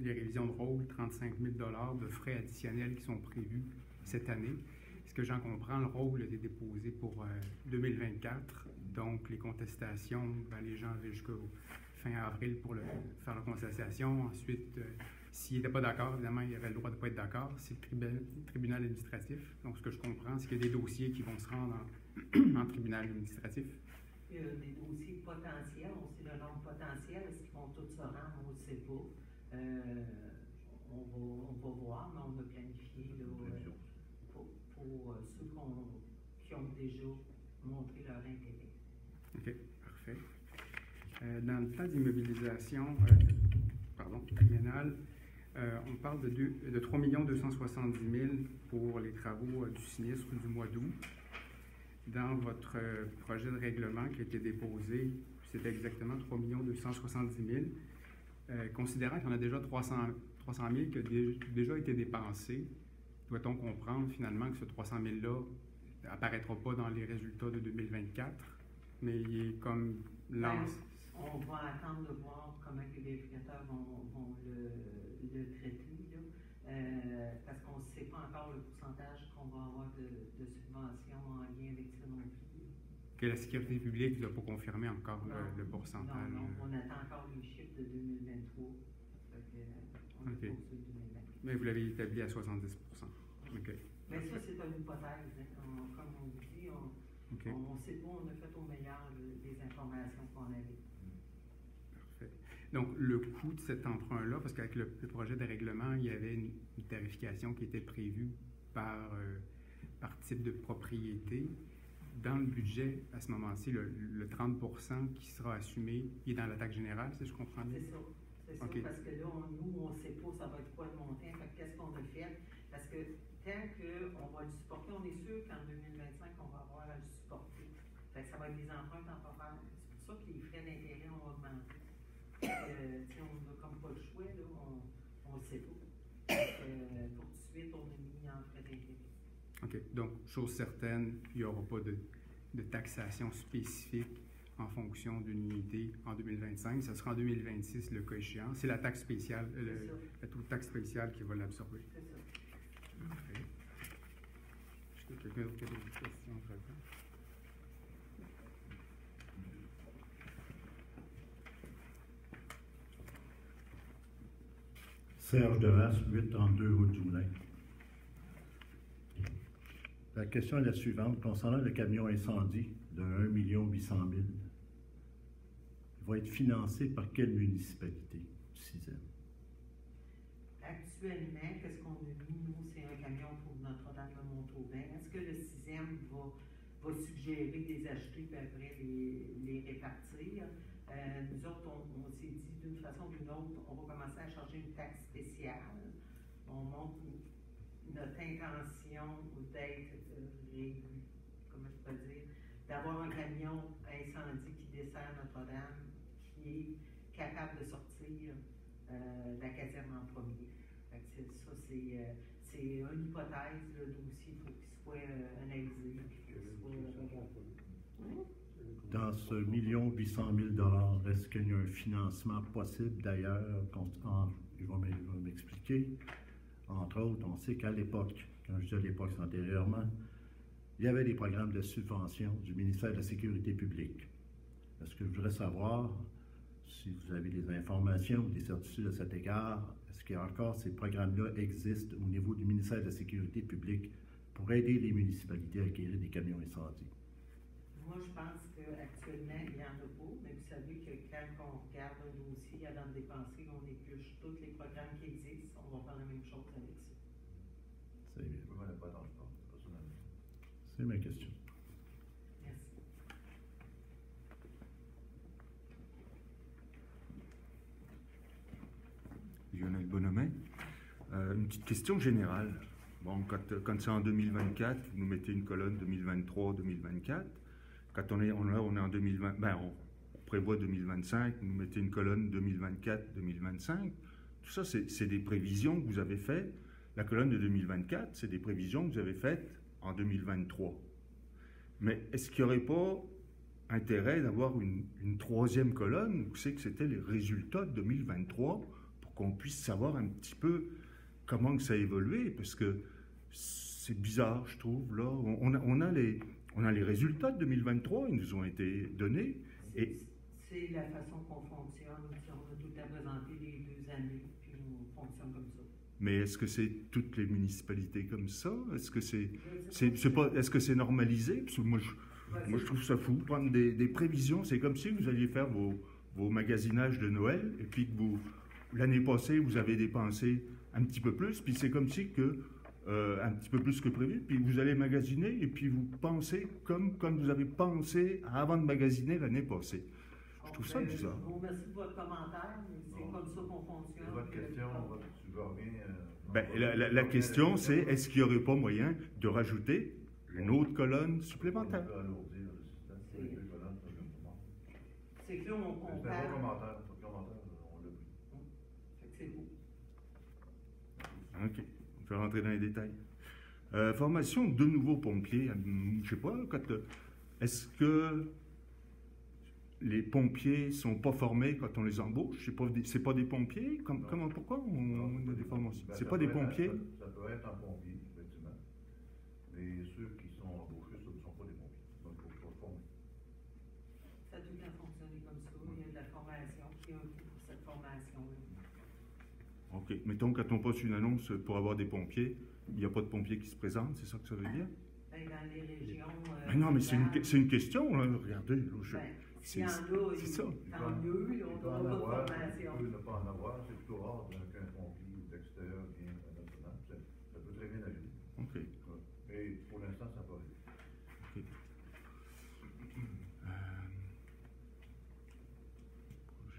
révisions de rôle, 35 000 $ de frais additionnels qui sont prévus cette année. Est-ce que j'en comprends, le rôle était déposé pour 2024. Donc, les contestations, ben, les gens avaient jusqu'au fin avril pour faire la contestation. Ensuite, s'ils n'étaient pas d'accord, évidemment, ils avaient le droit de ne pas être d'accord. C'est le tribunal administratif. Donc, ce que je comprends, c'est qu'il y a des dossiers qui vont se rendre en tribunal administratif. Il y a des dossiers potentiels, on sait le nombre potentiel, est-ce qu'ils vont tous se rendre, on ne sait pas. On va voir, mais on a planifié là, pour ceux qui ont déjà montré leur intérêt. OK, parfait. Dans le plan d'immobilisation triennal, on parle de 3 270 000 pour les travaux du sinistre du mois d'août. Dans votre projet de règlement qui a été déposé, c'était exactement 3 270 000. Considérant qu'on a déjà 300 000 qui a déjà été dépensé, doit-on comprendre finalement que ce 300 000-là n'apparaîtra pas dans les résultats de 2024, mais il est comme lancé? On va attendre de voir comment les vérificateurs vont le traiter, là, parce qu'on ne sait pas encore le pourcentage qu'on va avoir de subventions en lien avec ça non plus. Que la sécurité publique ne doit pas confirmer encore le pourcentage. Non, on attend encore les chiffres de 2023. OK. Mais vous l'avez établi à 70 OK. Mais ça, c'est une hypothèse. Hein. Comme on dit, on ne sait pas, on a fait au meilleur des informations qu'on avait. Parfait. Donc, le coût de cet emprunt-là, parce qu'avec le projet de règlement, il y avait une tarification qui était prévue par type de propriété. Dans le budget, à ce moment-ci, le 30 qui sera assumé, il est dans la taxe générale, si je comprends bien? C'est ça. C'est ça, parce que là, nous, on ne sait pas ça va être quoi le montant. Qu'est-ce qu'on a fait? Parce que tant qu'on va le supporter, on est sûr qu'en 2025, on va avoir à le supporter. Fait que ça va être des emprunts temporaires. C'est pour ça que les frais d'intérêt ont augmenté. On n'a comme pas le choix, là, on ne sait pas. Pour tout de suite, on a mis en frais d'intérêt. OK. Donc, chose certaine, il n'y aura pas de taxation spécifique en fonction d'une unité en 2025. Ça sera en 2026 le cas échéant. C'est la taxe spéciale, la taxe spéciale qui va l'absorber. C'est ça. Parfait. Est-ce que quelqu'un d'autre a des questions? Serge Devas, 832 route du Moulin. La question est la suivante. Concernant le camion incendie de 1 800 000, il va être financé par quelle municipalité du 6e? Actuellement, qu'est-ce qu'on a mis, nous, c'est un camion pour Notre-Dame-de-Montauban. Est-ce que le 6e va suggérer de les acheter et après les répartir? Nous autres, on s'est dit d'une façon ou d'une autre, on va commencer à charger une taxe spéciale. On montre notre intention d'être, comment je peux dire, d'avoir un camion incendie qui dessert Notre-Dame, qui est capable de sortir de la caserne en premier. Fait que ça, c'est une hypothèse, le dossier, il faut qu'il soit analysé, qu'il soit regardé. Dans ce 1 800 000 est-ce qu'il y a un financement possible d'ailleurs? Je vais m'expliquer. Entre autres, on sait qu'à l'époque, quand je dis à l'époque, c'est antérieurement, il y avait des programmes de subvention du ministère de la Sécurité publique. Est-ce que je voudrais savoir si vous avez des informations ou des certitudes à cet égard? Est-ce qu'il y a encore ces programmes-là existent au niveau du ministère de la Sécurité publique pour aider les municipalités à acquérir des camions incendies? Moi, je pense qu'actuellement, il n'y en a pas, mais vous savez que quand on regarde un dossier avant de dépenser, on épluche tous les programmes qui existent, on va faire la même chose avec ça. C'est bien. Je ne connais pas dans le temps, personnellement. C'est ma question. Merci. Lionel Bonhomet. Une petite question générale. Bon, quand c'est en 2024, vous nous mettez une colonne 2023-2024. Quand on est en 2020, on prévoit 2025, vous nous mettez une colonne 2024-2025. Tout ça, c'est des prévisions que vous avez faites. La colonne de 2024, c'est des prévisions que vous avez faites en 2023. Mais est-ce qu'il n'y aurait pas intérêt d'avoir une troisième colonne où c'est que c'était les résultats de 2023 pour qu'on puisse savoir un petit peu comment que ça a évolué? Parce que c'est bizarre, je trouve. Là, on a les résultats de 2023, ils nous ont été donnés. Et C'est la façon qu'on fonctionne. On a tout le temps présenté les 2 années, puis on fonctionne comme ça. mais est-ce que c'est toutes les municipalités comme ça? Est-ce que est-ce que c'est normalisé? Parce que moi, je trouve ça fou. Prendre des prévisions, c'est comme si vous alliez faire vos magasinages de Noël, et puis que l'année passée, vous avez dépensé un petit peu plus, puis c'est comme si que un petit peu plus que prévu, puis vous allez magasiner, et puis vous pensez comme vous avez pensé avant de magasiner l'année passée. Je trouve ça bizarre. Je vous remercie de votre commentaire, mais c'est comme ça qu'on fonctionne. Votre question, tu veux revenir... Ben, la question, c'est est-ce qu'il n'y aurait pas moyen de rajouter une autre colonne supplémentaire? On peut alourdir le système. C'est les 2 colonnes, ça, je comprends. C'est que là, on C'est un compare. bon commentaire. Votre commentaire, on l'a vu. Fait que c'est beau. OK. On peut rentrer dans les détails. Formation de nouveaux pompiers. Je ne sais pas, est-ce que les pompiers ne sont pas formés quand on les embauche? C'est pas des pompiers? Pourquoi on a des formations? Ben, C'est ça pas des peut être- pompiers? Ça peut être un pompier, effectivement. Mais ceux qui sont embauchés, ce ne sont pas des pompiers. Donc, il faut se former. Ça a tout le temps fonctionné comme ça. Il y a de la formation, puis il y a un coût pour cette formation-là. OK. Mettons, quand on poste une annonce pour avoir des pompiers, il n'y a pas de pompiers qui se présentent, c'est ça que ça veut dire? Ben, dans les régions. Mais non, mais c'est une question, là. Regardez. Là, S'il y en a, c'est ça. tant mieux, là, on Il peut n'aura en pas de avoir, formation. il peut ne pas en avoir. C'est plutôt rare qu'un pompier d'extérieur vienne à notre nom. Ça peut très bien arriver. OK. Mais pour l'instant, ça n'a pas arrivé. OK.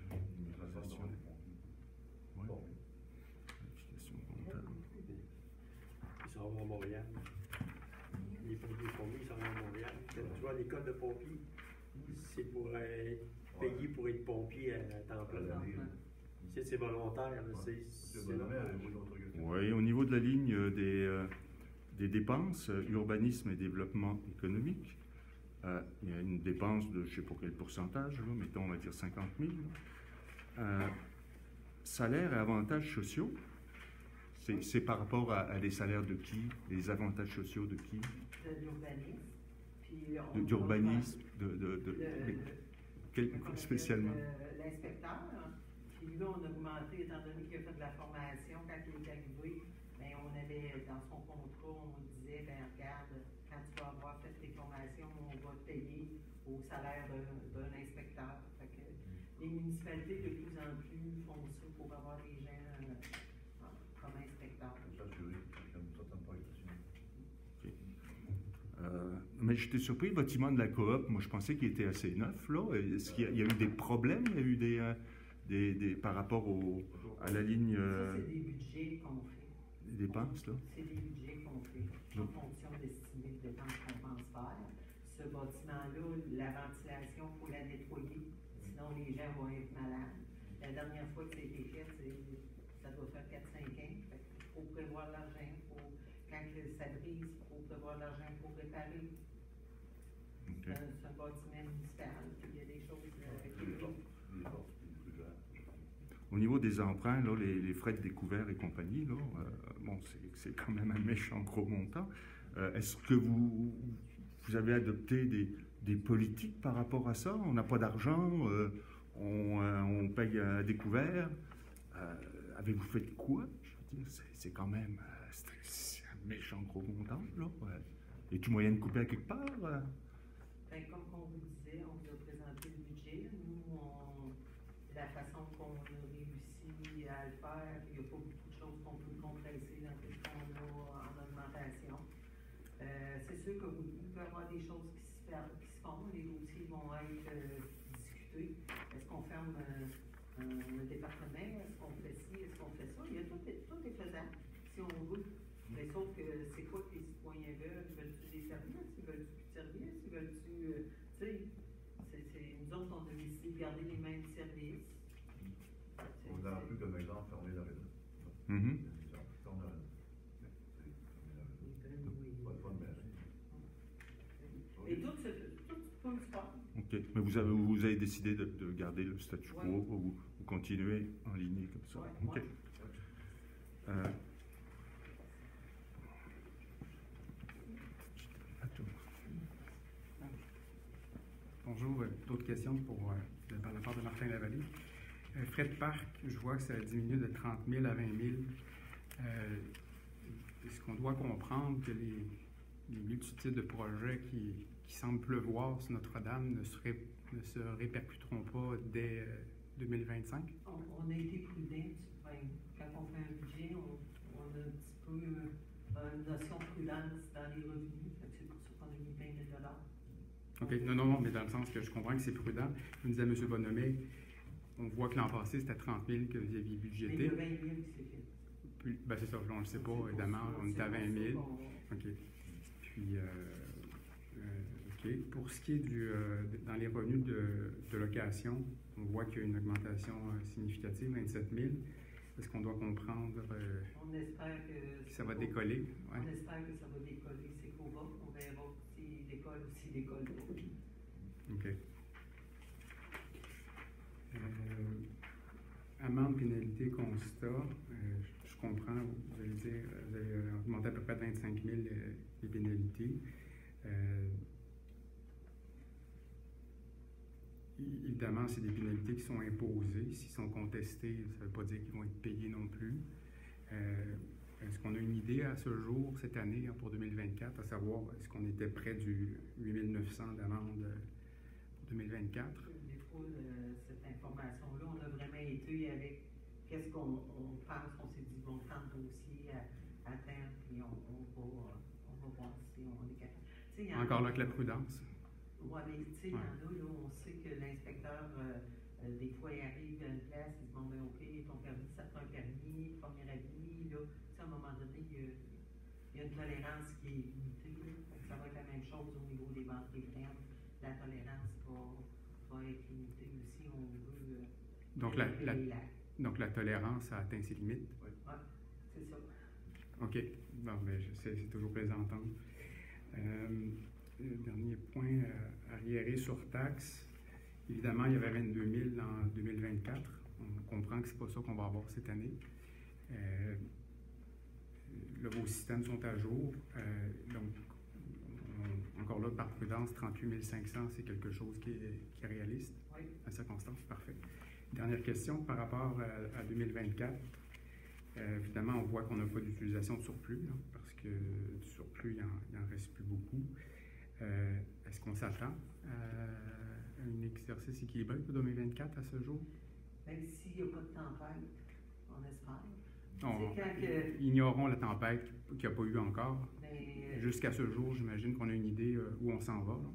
Projet Ça d'immunisation. sort des pompiers. Ouais. Bon. Application comptable. Ils s'en vont à Montréal. Les pompiers ils s'en vont à Montréal. Tu vois, l'école de pompiers, c'est pour payer pour être pompier à temps plein. C'est volontaire. Là, C'est bon, mais avez-vous d'autres questions? Oui, au niveau de la ligne des dépenses, urbanisme et développement économique, il y a une dépense de, je ne sais pas quel pourcentage, là, mettons, on va dire 50 000. Salaires et avantages sociaux, c'est par rapport à des salaires de qui? Les avantages sociaux de qui? De l'urbanisme. Puis D'urbanisme, spécialement? L'inspecteur. Puis là, on a augmenté, étant donné qu'il a fait de la formation, quand il est arrivé, ben, on avait, dans son contrat, on disait, ben, regarde, quand tu vas avoir fait tes formations, on va te payer au salaire d'un inspecteur. Fait que les municipalités, de plus en plus, font ça pour avoir des gens comme inspecteurs. Pour s'assurer qu'il y a une certaine protection. Mais j'étais surpris, le bâtiment de la coop, moi je pensais qu'il était assez neuf, là. Est-ce qu'il y a eu des problèmes? Il y a eu par rapport à la ligne Ça, c'est des budgets qu'on fait. des dépenses, là? C'est des budgets qu'on fait en fonction d'estimer les dépenses qu'on pense faire. Ce bâtiment-là, la ventilation, il faut la nettoyer, sinon les gens vont être malades. La dernière fois que ça a été fait, ça doit faire 4-5 ans. Il faut prévoir l'argent. Quand ça brise, il faut prévoir l'argent pour réparer. Okay. C'est un bâtiment municipal, puis il y a des choses avec Les les portes, les portes, c'est plus grave. Au niveau des emprunts, là, les frais de découvert et compagnie, là, bon, c'est quand même un méchant gros montant. Est-ce que vous avez adopté des politiques par rapport à ça? On n'a pas d'argent, on paye à découvert. Avez-vous fait quoi? Je veux dire, c'est quand même c'est un méchant gros montant, là. Y a-t-il moyen de couper à quelque part? Ben, comme on vous disait, on vous a présenté le budget. Nous, la façon qu'on a réussi à le faire, il n'y a pas beaucoup de choses qu'on peut compresser dans tout ce qu'on a en augmentation. C'est sûr que oui, il peut y avoir des choses qui se font. Les dossiers vont être discutés. Est-ce qu'on ferme un département? Est-ce qu'on fait ci? Est-ce qu'on fait ça? Tout est faisable, si on veut. Mais sauf que c'est quoi que les citoyens veulent? Veulent-tu des services? Veulent-tu plus de services? Veulent-tu. Tu sais, nous autres, on a décidé de garder les mêmes services. On a plus comme exemple fermer la rue. Mm-hmm. Fermer la rue. Pas de fun, mais. Et tout peut se faire. OK. Mais vous avez décidé de garder le statu quo, Ouais. ou vous continuez en ligne comme ça? Ouais, OK. ouais. Bonjour. D'autres questions par la part de Martin Lavallée. Frais de parc, je vois que ça a diminué de 30 000 à 20 000. Est-ce qu'on doit comprendre que les multitudes de projets qui semblent pleuvoir sur Notre-Dame ne se répercuteront pas dès 2025? On a été prudents. Quand on fait un budget, on a un petit peu une notion de prudence dans les revenus. C'est pour ça qu'on a mis 20 000 $. OK. Non, mais dans le sens que je comprends que c'est prudent. Vous me disait, M. Bonhomet, on voit que l'an passé, c'était 30 000 que vous aviez budgété. Mais le 20 000, c'est fait. Puis, ben c'est ça, on ne le sait pas, évidemment. On est à 20 000. OK. Puis, OK. Pour ce qui est dans les revenus de location, on voit qu'il y a une augmentation significative, 27 000. Est-ce qu'on doit comprendre on espère que ça va décoller? Ouais. On espère que ça va décoller. C'est qu'on va. On verra s'il décolle ou s'il décolle pas. OK. Amende, pénalité, constat. Je comprends, vous allez dire, vous avez augmenté à peu près de 25 000 les pénalités. Évidemment, c'est des pénalités qui sont imposées. S'ils sont contestés, ça ne veut pas dire qu'ils vont être payés non plus. Est-ce qu'on a une idée à ce jour, cette année, pour 2024, à savoir, est-ce qu'on était près du 8 900 d'amende pour 2024? Des fois, cette information-là, on a vraiment été avec qu'est-ce qu'on pense. On s'est dit, bon, tant de dossiers à terme, puis on va voir si on est capable. Encore là, avec la prudence. Oui, mais tu sais, il y en a, là, on sait que l'inspecteur, des fois, il arrive à une place, il dit, bon, ben, OK, ton permis, ça te prend un permis, premier avis, là. Tu sais, à un moment donné, il y a une tolérance qui est limitée, là. Ça va être la même chose au niveau des ventes des fermes. La tolérance va être limitée aussi, on veut. Donc, la tolérance a atteint ses limites? Oui, c'est ça. OK. Bon, mais c'est toujours plaisant d'entendre. Dernier point, arriéré sur taxe. Évidemment, il y avait 22 000 en 2024. On comprend que ce n'est pas ça qu'on va avoir cette année. Là, vos systèmes sont à jour. Donc, encore là, par prudence, 38 500, c'est quelque chose qui est réaliste. Oui. À circonstance, parfait. Dernière question par rapport à 2024. Évidemment, on voit qu'on n'a pas d'utilisation de surplus, là, parce que du surplus, il n'en reste plus beaucoup. Est-ce qu'on s'attend à un exercice équilibré pour 2024 à ce jour? Même s'il n'y a pas de tempête, on Non, espère. ignorons la tempête qu'il n'y a pas eu encore. Mais, jusqu'à ce jour, j'imagine qu'on a une idée où on s'en va. Là.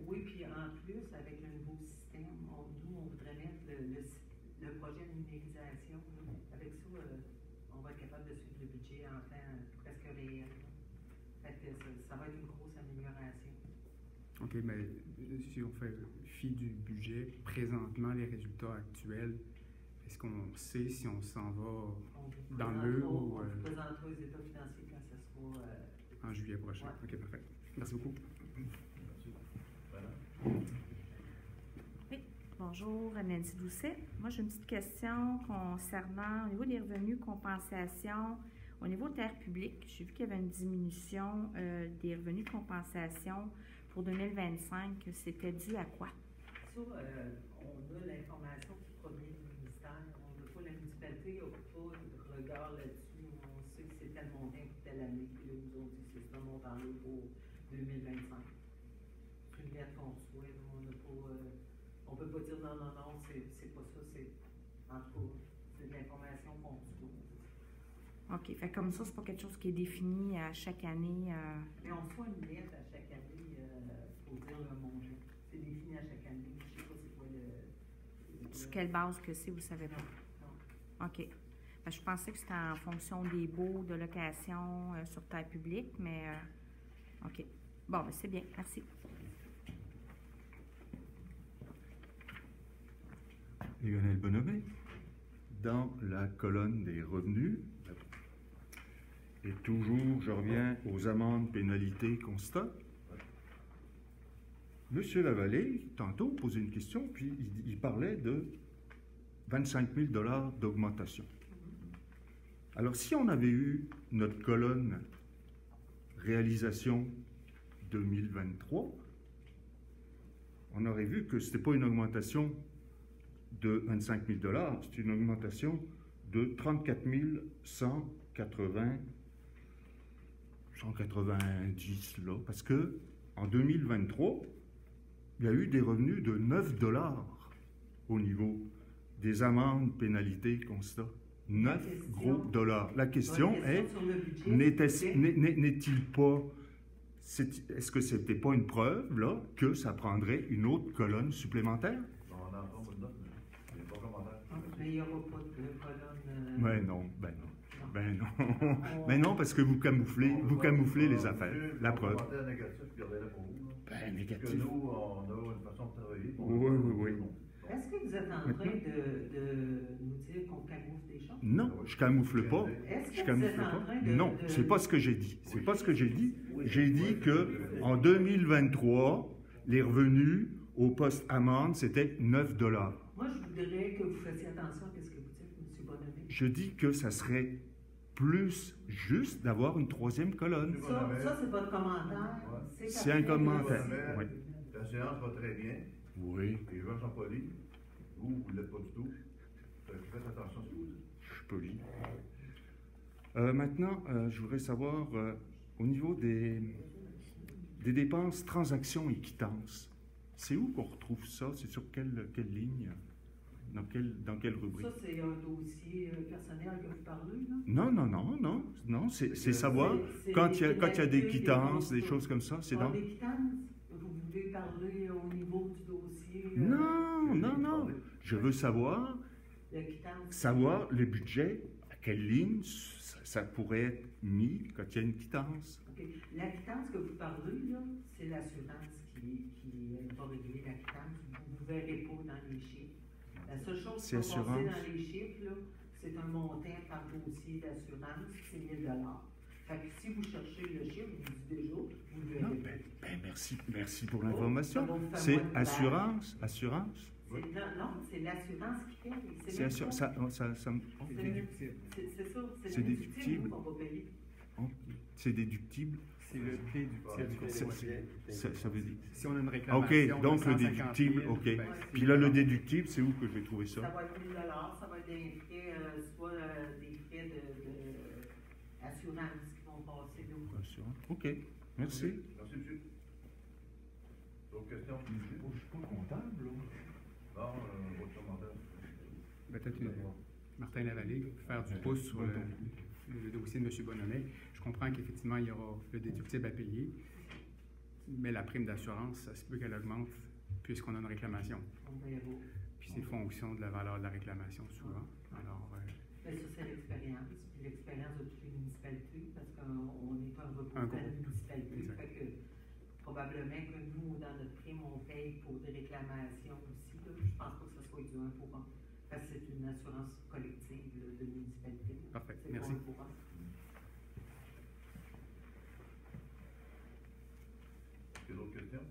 Oui, puis en plus, avec le nouveau système, nous, on voudrait mettre le projet de numérisation. Là. Avec ça, on va être capable de suivre le budget en temps presque réel. Fait que ça va être une grosse amélioration. OK, mais si on fait fi du budget, présentement, les résultats actuels, est-ce qu'on sait si on s'en va dans le mur ou... On présentera les états financiers quand ça sera... en juillet prochain. Ouais. OK, parfait. Merci beaucoup. Oui, bonjour, Nancy Doucet. Moi, j'ai une petite question concernant, au niveau des revenus, compensation, au niveau de terre publique. J'ai vu qu'il y avait une diminution des revenus de compensation pour 2025. C'était dû à quoi? Ça, on a l'information qui provient du ministère. On n'a pas la municipalité, on n'a pas de regard là-dessus. On sait que c'est tel montant pour telle année. Puis là, nous autres, c'est ce montant-là pour 2025. C'est une lettre qu'on reçoit. On n'a pas... on peut pas dire non, c'est pas ça. C'est, en tout cas, c'est de l'information qu'on reçoit. OK. Fait comme ça, c'est pas quelque chose qui est défini à chaque année. Mais on reçoit une lettre à chaque année pour dire le montant. C'est défini à chaque année. Je sais pas c'est quoi le... Sur quelle base que c'est, vous savez pas? Non. OK. Ben, je pensais que c'était en fonction des baux de location sur terre publique, mais OK. Bon, ben, c'est bien. Merci. Lionel Bonhomet, dans la colonne des revenus, et toujours, je reviens aux amendes, pénalités, constats. Monsieur Lavallée, tantôt, posait une question, puis il parlait de 25 000 $ d'augmentation. Alors, si on avait eu notre colonne réalisation 2023, on aurait vu que ce n'était pas une augmentation de 25 000 $, c'est une augmentation de 34 190 là, parce que en 2023, il y a eu des revenus de 9 $ au niveau des amendes, pénalités, constats. 9 gros dollars. La question est, n'est-il pas, est-ce que c'était pas une preuve, là, que ça prendrait une autre colonne supplémentaire? On en entend une note, mais il n'y a pas de commentaire. Mais il n'y aura pas de colonne. Ben non. Ben non, parce que vous camouflez les affaires. La preuve. Commentaire négatif, gardez-le pour vous. Ben, négatif. Parce que nous, on a une façon de travailler. Oui. Est-ce que vous êtes en train de nous dire qu'on camoufle des choses? Non, je camoufle pas. Est-ce que Je vous camoufle êtes en pas. train de... Non, c'est pas ce que j'ai dit. C'est pas ce que j'ai dit. J'ai dit que en 2023, les revenus au poste amende, c'était 9 $. Moi, je voudrais que vous fassiez attention à ce que vous dites, M. Bonhomme. Je dis que ça serait plus juste d'avoir une troisième colonne. Ça c'est votre commentaire. C'est un commentaire. Oui. La séance va très bien. Oui. Les gens sont polis. Vous ne l'êtes pas du tout. Faites attention à ce que vous dites. Je suis poli. Maintenant, je voudrais savoir, au niveau des dépenses, transactions et quittances, c'est où qu'on retrouve ça? C'est sur quelle ligne? Dans quelle rubrique? Ça, c'est un dossier personnel que vous parlez, là? Non, c'est savoir quand il y a des quittances, des choses comme ça, c'est dans... Des quittances? Vous voulez parler au niveau du dossier? Non. Je veux savoir le budget, à quelle ligne ça pourrait être mis quand il y a une quittance. OK. La quittance que vous parlez, là, c'est l'assurance qui va régler la quittance. Vous ne verrez pas dans les chiffres. La seule chose qui va passer dans les chiffres, là, c'est un montant par dossier d'assurance, c'est 1 000 $. Fait que si vous cherchez le chiffre, je vous dis déjà, vous le verrez. Merci pour l'information. C'est assurance? Non, c'est l'assurance qui paye. C'est assurance. C'est déductible. On va payer. C'est déductible. C'est le déductible. Ça veut dire. Si on a une réclamation. OK, donc le déductible, OK. Puis là, le déductible, c'est où que je vais trouver ça? Ça va être 1 000 $, ça va être des frais, soit des frais d'assurance qui vont passer là. Assurance. OK, merci. Merci, monsieur. D'autres questions? Je ne suis pas comptable, là. Non, votre commentaire. Peut-être Martin Lavallée, faire du pouce sur le dossier de M. Bonhomet. Je comprends qu'effectivement, il y aura le déductible à payer, mais la prime d'assurance, ça se peut qu'elle augmente puisqu'on a une réclamation. Puis c'est fonction de la valeur de la réclamation, souvent. Alors, mais ça, c'est l'expérience. Puis l'expérience de toutes les municipalités, parce qu'on est un regroupement de municipalités. Fait que probablement que nous, dans notre prime, on paye pour des réclamations aussi. Là. Je pense pas que ce soit du 1 pour 1. Parce que c'est une assurance collective là, de municipalité. Parfait. C'est Merci. 1 pour 1. D'autres questions?